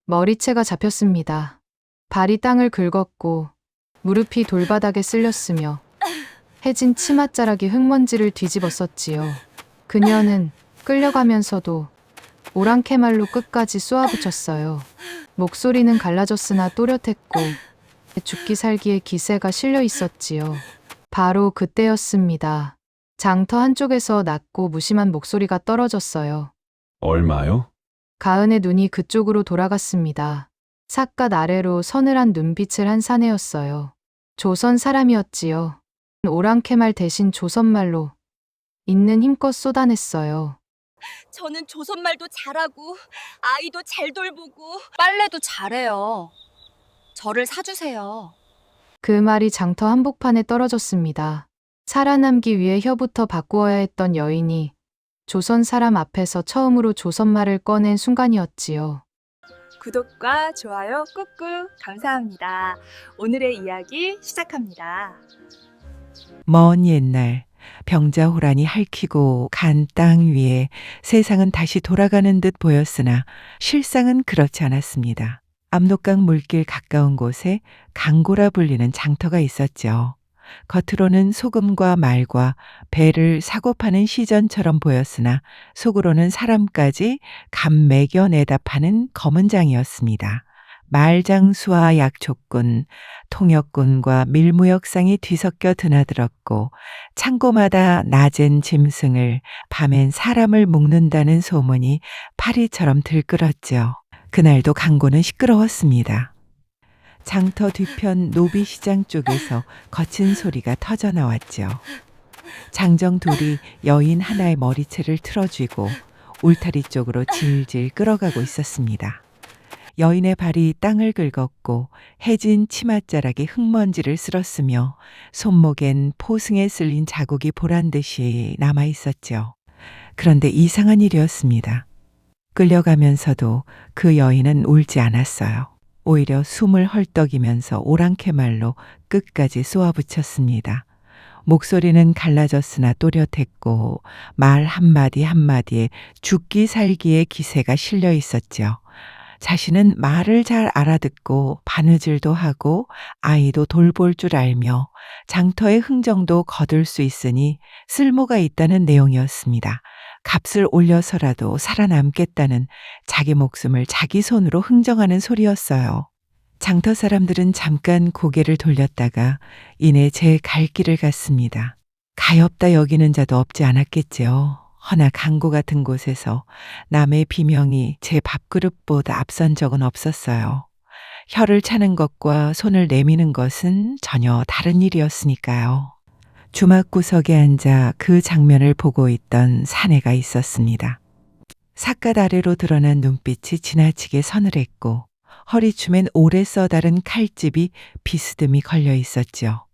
머리채가 잡혔습니다. 발이 땅을 긁었고 무릎이 돌바닥에 쓸렸으며 해진 치맛자락이 흙먼지를 뒤집었었지요. 그녀는 끌려가면서도 오랑캐말로 끝까지 쏘아붙였어요. 목소리는 갈라졌으나 또렷했고 죽기 살기의 기세가 실려 있었지요. 바로 그때였습니다. 장터 한쪽에서 낮고 무심한 목소리가 떨어졌어요. 얼마요? 가은의 눈이 그쪽으로 돌아갔습니다. 삿갓 아래로 서늘한 눈빛을 한 사내였어요. 조선 사람이었지요. 오랑캐말 대신 조선말로 있는 힘껏 쏟아냈어요. 저는 조선말도 잘하고 아이도 잘 돌보고 빨래도 잘해요. 저를 사주세요. 그 말이 장터 한복판에 떨어졌습니다. 살아남기 위해 혀부터 바꾸어야 했던 여인이 조선 사람 앞에서 처음으로 조선말을 꺼낸 순간이었지요. 구독과 좋아요 꾹꾹 감사합니다. 오늘의 이야기 시작합니다. 먼 옛날 병자호란이 핥히고 간 땅 위에 세상은 다시 돌아가는 듯 보였으나 실상은 그렇지 않았습니다. 압록강 물길 가까운 곳에 강고라 불리는 장터가 있었죠. 겉으로는 소금과 말과 배를 사고 파는 시전처럼 보였으나 속으로는 사람까지 감 매겨내다 파는 검은 장이었습니다. 말장수와 약초꾼, 통역꾼과 밀무역상이 뒤섞여 드나들었고 창고마다 낮엔 짐승을 밤엔 사람을 묶는다는 소문이 파리처럼 들끓었죠. 그날도 강고는 시끄러웠습니다. 장터 뒤편 노비시장 쪽에서 거친 소리가 터져 나왔죠. 장정 둘이 여인 하나의 머리채를 틀어쥐고 울타리 쪽으로 질질 끌어가고 있었습니다. 여인의 발이 땅을 긁었고 해진 치맛자락이 흙먼지를 쓸었으며 손목엔 포승에 쓸린 자국이 보란듯이 남아있었죠. 그런데 이상한 일이었습니다. 끌려가면서도 그 여인은 울지 않았어요. 오히려 숨을 헐떡이면서 오랑캐말로 끝까지 쏘아붙였습니다. 목소리는 갈라졌으나 또렷했고 말 한마디 한마디에 죽기 살기의 기세가 실려 있었죠. 자신은 말을 잘 알아듣고 바느질도 하고 아이도 돌볼 줄 알며 장터의 흥정도 거둘 수 있으니 쓸모가 있다는 내용이었습니다. 값을 올려서라도 살아남겠다는 자기 목숨을 자기 손으로 흥정하는 소리였어요. 장터 사람들은 잠깐 고개를 돌렸다가 이내 제 갈 길을 갔습니다. 가엾다 여기는 자도 없지 않았겠지요. 허나 강고 같은 곳에서 남의 비명이 제 밥그릇보다 앞선 적은 없었어요. 혀를 차는 것과 손을 내미는 것은 전혀 다른 일이었으니까요. 주막구석에 앉아 그 장면을 보고 있던 사내가 있었습니다. 삿갓 아래로 드러난 눈빛이 지나치게 서늘했고 허리춤엔 오래 써다른 칼집이 비스듬히 걸려 있었죠.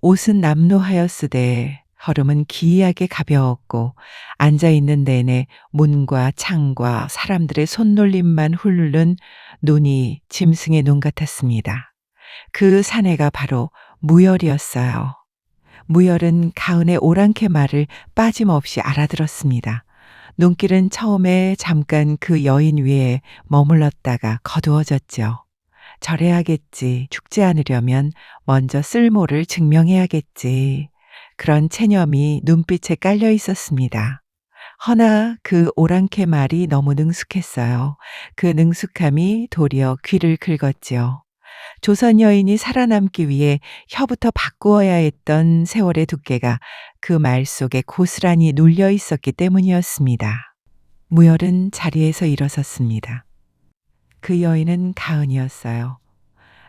옷은 남루하였으되 걸음은 기이하게 가벼웠고 앉아있는 내내 문과 창과 사람들의 손놀림만 훑는 눈이 짐승의 눈 같았습니다. 그 사내가 바로 무열이었어요. 무열은 가은의 오랑캐 말을 빠짐없이 알아들었습니다. 눈길은 처음에 잠깐 그 여인 위에 머물렀다가 거두어졌죠. 절해야겠지. 죽지 않으려면 먼저 쓸모를 증명해야겠지. 그런 체념이 눈빛에 깔려 있었습니다. 허나 그 오랑캐 말이 너무 능숙했어요. 그 능숙함이 도리어 귀를 긁었지요. 조선 여인이 살아남기 위해 혀부터 바꾸어야 했던 세월의 두께가 그 말 속에 고스란히 눌려 있었기 때문이었습니다. 무열은 자리에서 일어섰습니다. 그 여인은 가은이었어요.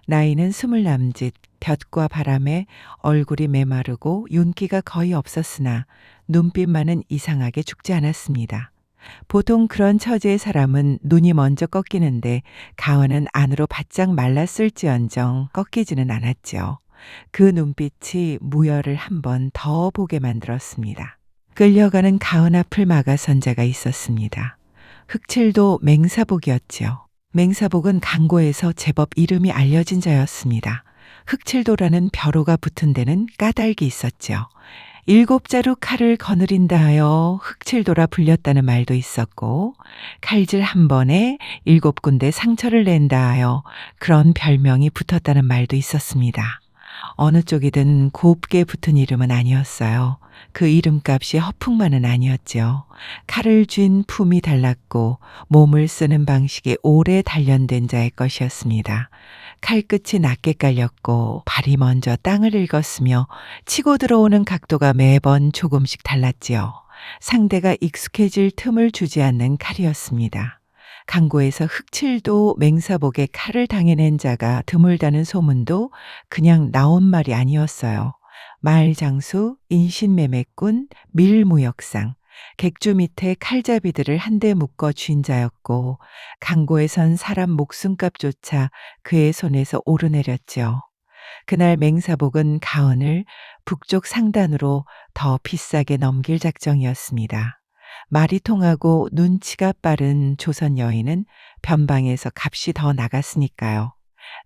나이는 20 남짓, 볕과 바람에 얼굴이 메마르고 윤기가 거의 없었으나 눈빛만은 이상하게 죽지 않았습니다. 보통 그런 처지의 사람은 눈이 먼저 꺾이는데 가은은 안으로 바짝 말랐을지언정 꺾이지는 않았죠. 그 눈빛이 무열을 한 번 더 보게 만들었습니다. 끌려가는 가은 앞을 막아선 자가 있었습니다. 흑칠도 맹사복이었지요. 맹사복은 강고에서 제법 이름이 알려진 자였습니다. 흑칠도라는 벼로가 붙은 데는 까닭이 있었죠. 7자루 칼을 거느린다 하여 흑칠도라 불렸다는 말도 있었고, 칼질 한 번에 7군데 상처를 낸다 하여 그런 별명이 붙었다는 말도 있었습니다. 어느 쪽이든 곱게 붙은 이름은 아니었어요. 그 이름값이 허풍만은 아니었죠. 칼을 쥔 품이 달랐고 몸을 쓰는 방식이 오래 단련된 자의 것이었습니다. 칼끝이 낮게 깔렸고 발이 먼저 땅을 읽었으며 치고 들어오는 각도가 매번 조금씩 달랐지요. 상대가 익숙해질 틈을 주지 않는 칼이었습니다. 강고에서 흑칠도 맹사복에 칼을 당해낸 자가 드물다는 소문도 그냥 나온 말이 아니었어요. 말장수, 인신매매꾼, 밀무역상, 객주 밑에 칼잡이들을 한데 묶어 쥔 자였고 강고에선 사람 목숨값조차 그의 손에서 오르내렸죠. 그날 맹사복은 가언을 북쪽 상단으로 더 비싸게 넘길 작정이었습니다. 말이 통하고 눈치가 빠른 조선 여인은 변방에서 값이 더 나갔으니까요.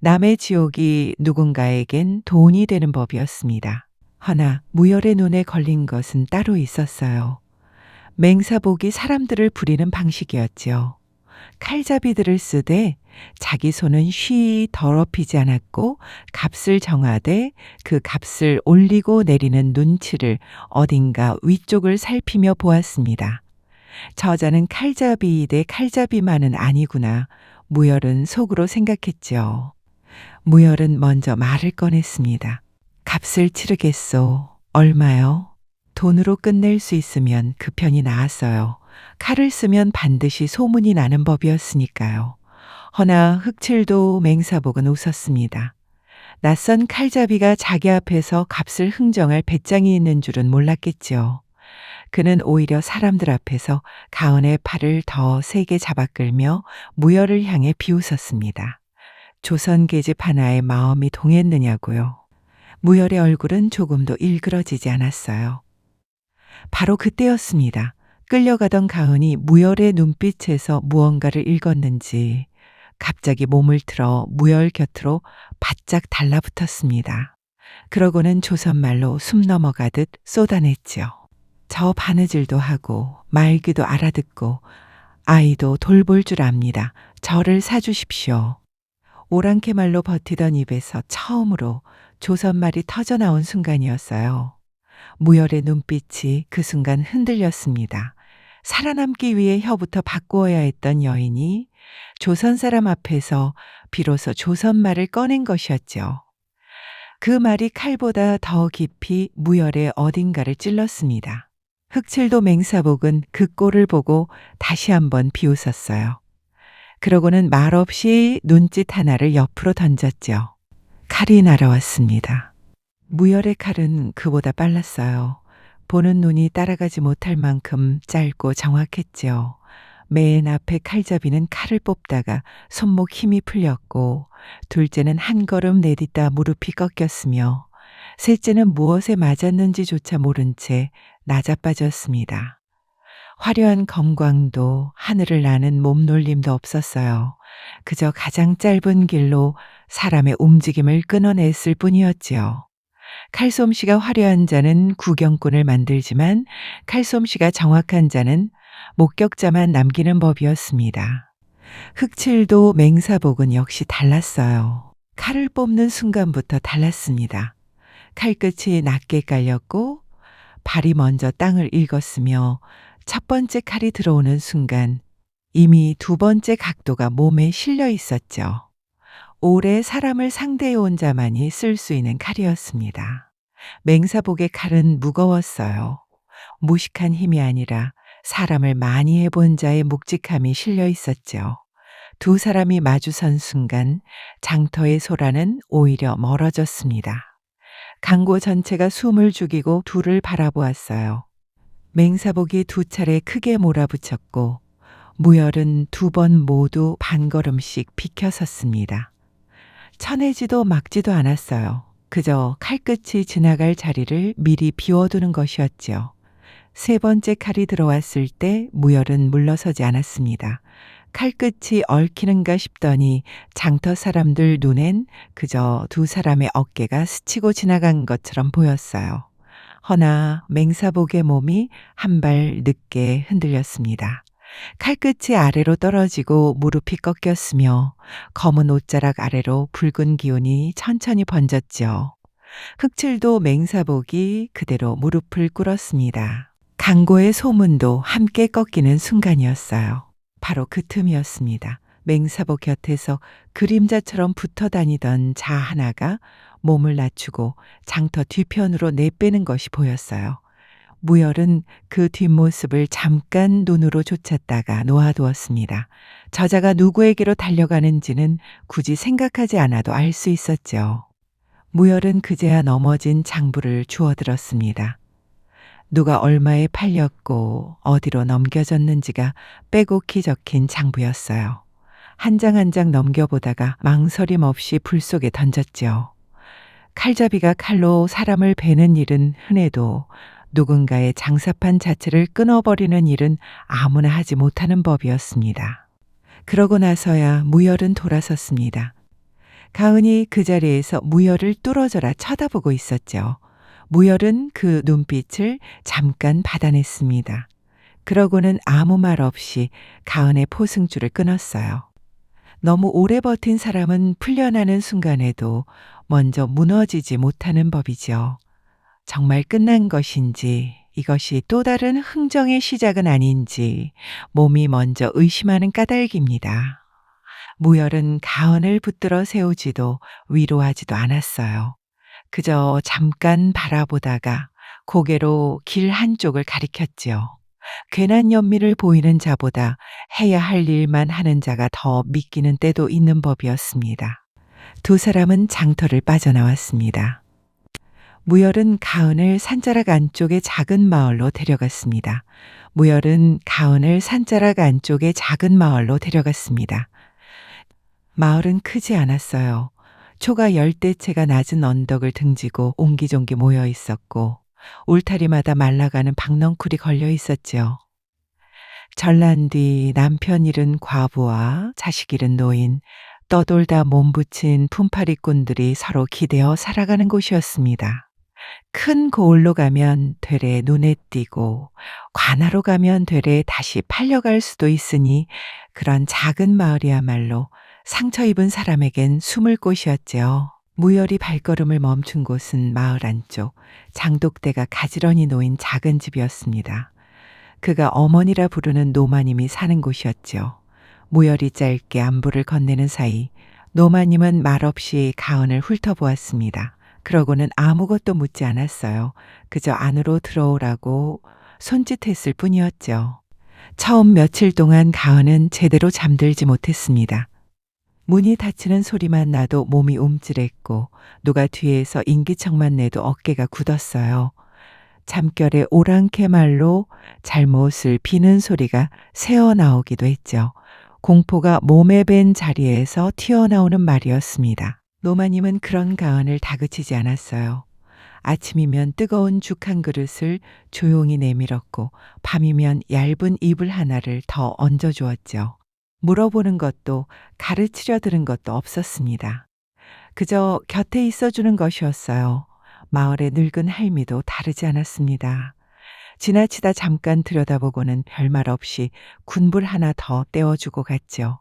남의 지옥이 누군가에겐 돈이 되는 법이었습니다. 허나 무열의 눈에 걸린 것은 따로 있었어요. 맹사복이 사람들을 부리는 방식이었지요. 칼잡이들을 쓰되 자기 손은 쉬이 더럽히지 않았고 값을 정하되 그 값을 올리고 내리는 눈치를 어딘가 위쪽을 살피며 보았습니다. 저자는 칼잡이 대 칼잡이만은 아니구나. 무열은 속으로 생각했죠. 무열은 먼저 말을 꺼냈습니다. 값을 치르겠소. 얼마요? 돈으로 끝낼 수 있으면 그 편이 나았어요. 칼을 쓰면 반드시 소문이 나는 법이었으니까요. 허나 흑칠도 맹사복은 웃었습니다. 낯선 칼잡이가 자기 앞에서 값을 흥정할 배짱이 있는 줄은 몰랐겠지요. 그는 오히려 사람들 앞에서 가언의 팔을 더 세게 잡아끌며 무열을 향해 비웃었습니다. 조선 계집 하나의 마음이 동했느냐고요. 무열의 얼굴은 조금도 일그러지지 않았어요. 바로 그때였습니다. 끌려가던 가은이 무열의 눈빛에서 무언가를 읽었는지 갑자기 몸을 틀어 무열 곁으로 바짝 달라붙었습니다. 그러고는 조선말로 숨 넘어가듯 쏟아냈지요. 저 바느질도 하고 말귀도 알아듣고 아이도 돌볼 줄 압니다. 저를 사주십시오. 오랑캐 말로 버티던 입에서 처음으로 조선말이 터져나온 순간이었어요. 무열의 눈빛이 그 순간 흔들렸습니다. 살아남기 위해 혀부터 바꾸어야 했던 여인이 조선 사람 앞에서 비로소 조선말을 꺼낸 것이었죠. 그 말이 칼보다 더 깊이 무열의 어딘가를 찔렀습니다. 흑칠도 맹사복은 그 꼴을 보고 다시 한번 비웃었어요. 그러고는 말없이 눈짓 하나를 옆으로 던졌죠. 칼이 날아왔습니다. 무열의 칼은 그보다 빨랐어요. 보는 눈이 따라가지 못할 만큼 짧고 정확했지요. 맨 앞에 칼잡이는 칼을 뽑다가 손목 힘이 풀렸고 둘째는 한 걸음 내딛다 무릎이 꺾였으며 셋째는 무엇에 맞았는지조차 모른 채 나자빠졌습니다. 화려한 검광도 하늘을 나는 몸놀림도 없었어요. 그저 가장 짧은 길로 사람의 움직임을 끊어냈을 뿐이었지요. 칼솜씨가 화려한 자는 구경꾼을 만들지만 칼솜씨가 정확한 자는 목격자만 남기는 법이었습니다. 흑칠도 맹사복은 역시 달랐어요. 칼을 뽑는 순간부터 달랐습니다. 칼끝이 낮게 깔렸고 발이 먼저 땅을 읽었으며 첫 번째 칼이 들어오는 순간 이미 두 번째 각도가 몸에 실려 있었죠. 오래 사람을 상대해 온 자만이 쓸 수 있는 칼이었습니다. 맹사복의 칼은 무거웠어요. 무식한 힘이 아니라 사람을 많이 해본 자의 묵직함이 실려 있었죠. 두 사람이 마주선 순간 장터의 소라는 오히려 멀어졌습니다. 강고 전체가 숨을 죽이고 둘을 바라보았어요. 맹사복이 두 차례 크게 몰아붙였고 무열은 두 번 모두 반걸음씩 비켜섰습니다. 쳐내지도 막지도 않았어요. 그저 칼끝이 지나갈 자리를 미리 비워두는 것이었지요. 세 번째 칼이 들어왔을 때 무열은 물러서지 않았습니다. 칼끝이 얽히는가 싶더니 장터 사람들 눈엔 그저 두 사람의 어깨가 스치고 지나간 것처럼 보였어요. 허나 맹사복의 몸이 한 발 늦게 흔들렸습니다. 칼끝이 아래로 떨어지고 무릎이 꺾였으며 검은 옷자락 아래로 붉은 기운이 천천히 번졌죠. 흑칠도 맹사복이 그대로 무릎을 꿇었습니다. 강고의 소문도 함께 꺾이는 순간이었어요. 바로 그 틈이었습니다. 맹사복 곁에서 그림자처럼 붙어 다니던 자 하나가 몸을 낮추고 장터 뒤편으로 내빼는 것이 보였어요. 무열은 그 뒷모습을 잠깐 눈으로 쫓았다가 놓아두었습니다. 저자가 누구에게로 달려가는지는 굳이 생각하지 않아도 알 수 있었죠. 무열은 그제야 넘어진 장부를 주워들었습니다. 누가 얼마에 팔렸고 어디로 넘겨졌는지가 빼곡히 적힌 장부였어요. 한 장 한 장 넘겨보다가 망설임 없이 불 속에 던졌죠. 칼잡이가 칼로 사람을 베는 일은 흔해도 누군가의 장사판 자체를 끊어버리는 일은 아무나 하지 못하는 법이었습니다. 그러고 나서야 무열은 돌아섰습니다. 가은이 그 자리에서 무열을 뚫어져라 쳐다보고 있었죠. 무열은 그 눈빛을 잠깐 받아냈습니다. 그러고는 아무 말 없이 가은의 포승줄을 끊었어요. 너무 오래 버틴 사람은 풀려나는 순간에도 먼저 무너지지 못하는 법이죠. 정말 끝난 것인지 이것이 또 다른 흥정의 시작은 아닌지 몸이 먼저 의심하는 까닭입니다. 무열은 가은을 붙들어 세우지도 위로하지도 않았어요. 그저 잠깐 바라보다가 고개로 길 한쪽을 가리켰지요. 괜한 연민을 보이는 자보다 해야 할 일만 하는 자가 더 믿기는 때도 있는 법이었습니다. 두 사람은 장터를 빠져나왔습니다. 무열은 가은을 산자락 안쪽의 작은 마을로 데려갔습니다. 무열은 가은을 산자락 안쪽의 작은 마을로 데려갔습니다. 마을은 크지 않았어요. 초가 10대채가 낮은 언덕을 등지고 옹기종기 모여 있었고 울타리마다 말라가는 박넝쿨이 걸려 있었죠. 전란 뒤 남편 잃은 과부와 자식 잃은 노인, 떠돌다 몸부친 품팔이꾼들이 서로 기대어 살아가는 곳이었습니다. 큰 고을로 가면 되레 눈에 띄고 관하로 가면 되레 다시 팔려갈 수도 있으니 그런 작은 마을이야말로 상처 입은 사람에겐 숨을 곳이었지요. 무열이 발걸음을 멈춘 곳은 마을 안쪽 장독대가 가지런히 놓인 작은 집이었습니다. 그가 어머니라 부르는 노마님이 사는 곳이었죠. 무열이 짧게 안부를 건네는 사이 노마님은 말없이 가은을 훑어보았습니다. 그러고는 아무것도 묻지 않았어요. 그저 안으로 들어오라고 손짓했을 뿐이었죠. 처음 며칠 동안 가은은 제대로 잠들지 못했습니다. 문이 닫히는 소리만 나도 몸이 움찔했고 누가 뒤에서 인기척만 내도 어깨가 굳었어요. 잠결에 오랑캐 말로 잘못을 비는 소리가 새어나오기도 했죠. 공포가 몸에 밴 자리에서 튀어나오는 말이었습니다. 노마님은 그런 가은을 다그치지 않았어요. 아침이면 뜨거운 죽 한 그릇을 조용히 내밀었고 밤이면 얇은 이불 하나를 더 얹어주었죠. 물어보는 것도 가르치려 들은 것도 없었습니다. 그저 곁에 있어주는 것이었어요. 마을의 늙은 할미도 다르지 않았습니다. 지나치다 잠깐 들여다보고는 별말 없이 군불 하나 더 떼어주고 갔죠.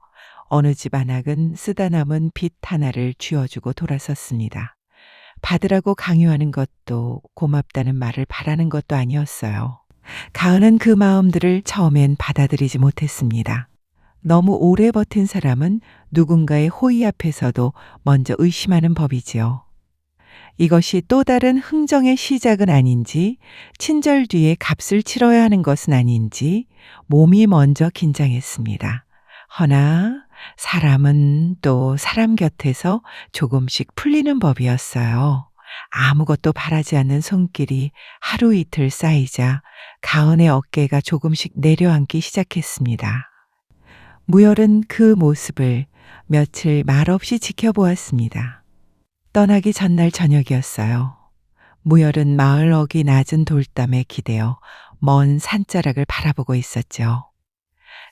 어느 집 안악은 쓰다 남은 빗 하나를 쥐어주고 돌아섰습니다. 받으라고 강요하는 것도 고맙다는 말을 바라는 것도 아니었어요. 가은은 그 마음들을 처음엔 받아들이지 못했습니다. 너무 오래 버틴 사람은 누군가의 호의 앞에서도 먼저 의심하는 법이지요. 이것이 또 다른 흥정의 시작은 아닌지, 친절 뒤에 값을 치러야 하는 것은 아닌지 몸이 먼저 긴장했습니다. 허나 사람은 또 사람 곁에서 조금씩 풀리는 법이었어요. 아무것도 바라지 않는 손길이 하루 이틀 쌓이자 가은의 어깨가 조금씩 내려앉기 시작했습니다. 무열은 그 모습을 며칠 말없이 지켜보았습니다. 떠나기 전날 저녁이었어요. 무열은 마을 어귀 낮은 돌담에 기대어 먼 산자락을 바라보고 있었죠.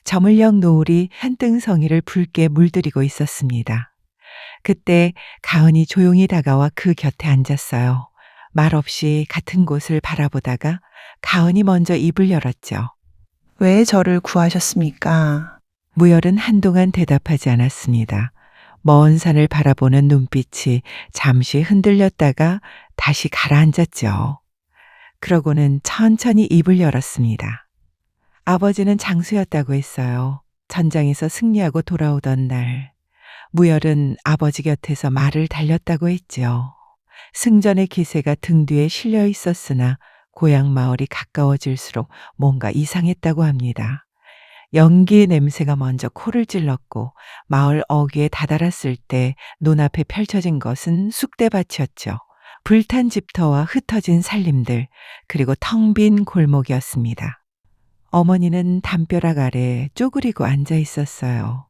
저물녘 노을이 한등성이를 붉게 물들이고 있었습니다. 그때 가은이 조용히 다가와 그 곁에 앉았어요. 말없이 같은 곳을 바라보다가 가은이 먼저 입을 열었죠. 왜 저를 구하셨습니까? 무열은 한동안 대답하지 않았습니다. 먼 산을 바라보는 눈빛이 잠시 흔들렸다가 다시 가라앉았죠. 그러고는 천천히 입을 열었습니다. 아버지는 장수였다고 했어요. 전장에서 승리하고 돌아오던 날, 무열은 아버지 곁에서 말을 달렸다고 했죠. 승전의 기세가 등 뒤에 실려 있었으나 고향 마을이 가까워질수록 뭔가 이상했다고 합니다. 연기 냄새가 먼저 코를 찔렀고 마을 어귀에 다다랐을 때 눈앞에 펼쳐진 것은 쑥대밭이었죠. 불탄 집터와 흩어진 살림들, 그리고 텅 빈 골목이었습니다. 어머니는 담벼락 아래 쪼그리고 앉아 있었어요.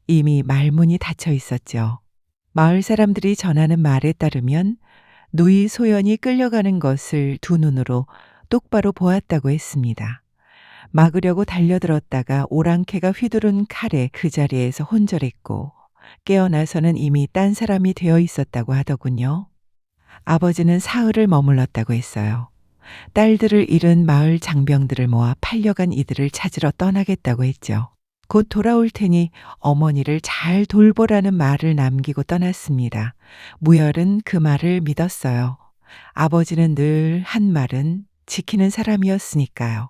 이미 말문이 닫혀 있었죠. 마을 사람들이 전하는 말에 따르면 누이 소연이 끌려가는 것을 두 눈으로 똑바로 보았다고 했습니다. 막으려고 달려들었다가 오랑캐가 휘두른 칼에 그 자리에서 혼절했고 깨어나서는 이미 딴 사람이 되어 있었다고 하더군요. 아버지는 사흘을 머물렀다고 했어요. 딸들을 잃은 마을 장병들을 모아 팔려간 이들을 찾으러 떠나겠다고 했죠. 곧 돌아올 테니 어머니를 잘 돌보라는 말을 남기고 떠났습니다. 무열은 그 말을 믿었어요. 아버지는 늘 한 말은 지키는 사람이었으니까요.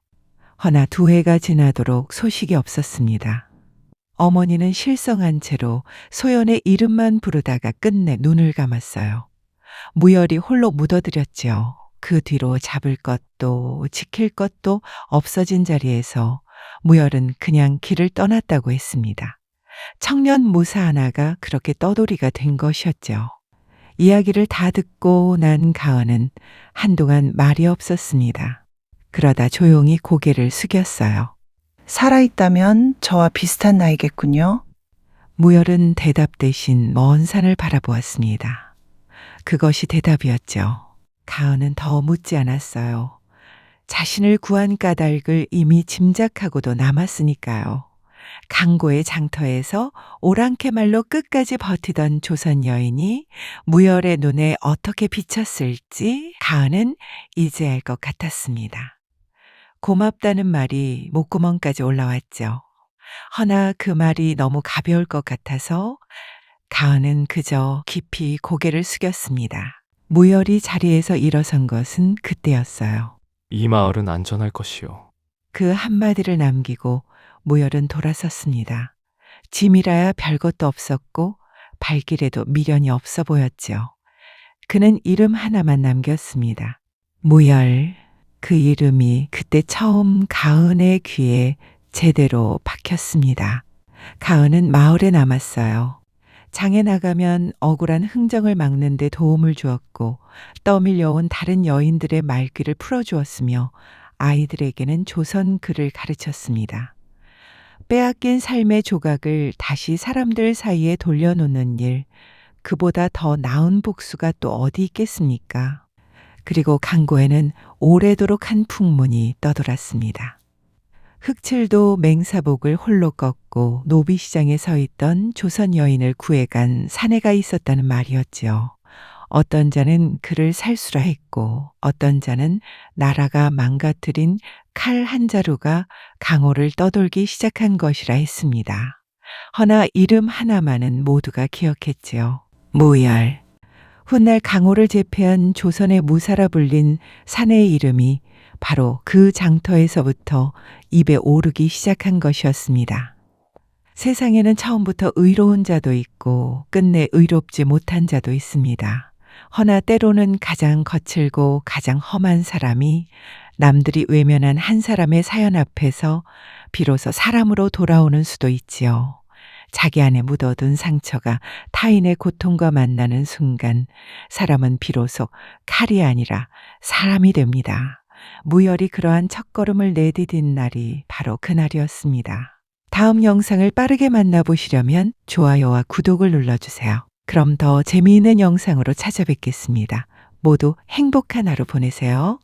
허나 2해가 지나도록 소식이 없었습니다. 어머니는 실성한 채로 소연의 이름만 부르다가 끝내 눈을 감았어요. 무열이 홀로 묻어들였지요. 그 뒤로 잡을 것도 지킬 것도 없어진 자리에서 무열은 그냥 길을 떠났다고 했습니다. 청년 무사 하나가 그렇게 떠돌이가 된 것이었죠. 이야기를 다 듣고 난 가은은 한동안 말이 없었습니다. 그러다 조용히 고개를 숙였어요. 살아있다면 저와 비슷한 나이겠군요. 무열은 대답 대신 먼 산을 바라보았습니다. 그것이 대답이었죠. 가은은 더 묻지 않았어요. 자신을 구한 까닭을 이미 짐작하고도 남았으니까요. 강고의 장터에서 오랑캐 말로 끝까지 버티던 조선 여인이 무열의 눈에 어떻게 비쳤을지 가은은 이제 알 것 같았습니다. 고맙다는 말이 목구멍까지 올라왔죠. 허나 그 말이 너무 가벼울 것 같아서 가은은 그저 깊이 고개를 숙였습니다. 무열이 자리에서 일어선 것은 그때였어요. 이 마을은 안전할 것이요. 그 한마디를 남기고 무열은 돌아섰습니다. 짐이라야 별것도 없었고 발길에도 미련이 없어 보였죠. 그는 이름 하나만 남겼습니다. 무열. 그 이름이 그때 처음 가은의 귀에 제대로 박혔습니다. 가은은 마을에 남았어요. 장에 나가면 억울한 흥정을 막는 데 도움을 주었고 떠밀려온 다른 여인들의 말귀를 풀어주었으며 아이들에게는 조선 글을 가르쳤습니다. 빼앗긴 삶의 조각을 다시 사람들 사이에 돌려놓는 일, 그보다 더 나은 복수가 또 어디 있겠습니까? 그리고 강고에는 오래도록 한 풍문이 떠돌았습니다. 흑칠도 맹사복을 홀로 꺾고 노비시장에 서 있던 조선 여인을 구해간 사내가 있었다는 말이었지요. 어떤 자는 그를 살수라 했고 어떤 자는 나라가 망가뜨린 칼 한 자루가 강호를 떠돌기 시작한 것이라 했습니다. 허나 이름 하나만은 모두가 기억했지요. 무열. 훗날 강호를 제패한 조선의 무사라 불린 사내의 이름이 바로 그 장터에서부터 입에 오르기 시작한 것이었습니다. 세상에는 처음부터 의로운 자도 있고 끝내 의롭지 못한 자도 있습니다. 허나 때로는 가장 거칠고 가장 험한 사람이 남들이 외면한 한 사람의 사연 앞에서 비로소 사람으로 돌아오는 수도 있지요. 자기 안에 묻어둔 상처가 타인의 고통과 만나는 순간 사람은 비로소 칼이 아니라 사람이 됩니다. 무열이 그러한 첫걸음을 내디딘 날이 바로 그날이었습니다. 다음 영상을 빠르게 만나보시려면 좋아요와 구독을 눌러주세요. 그럼 더 재미있는 영상으로 찾아뵙겠습니다. 모두 행복한 하루 보내세요.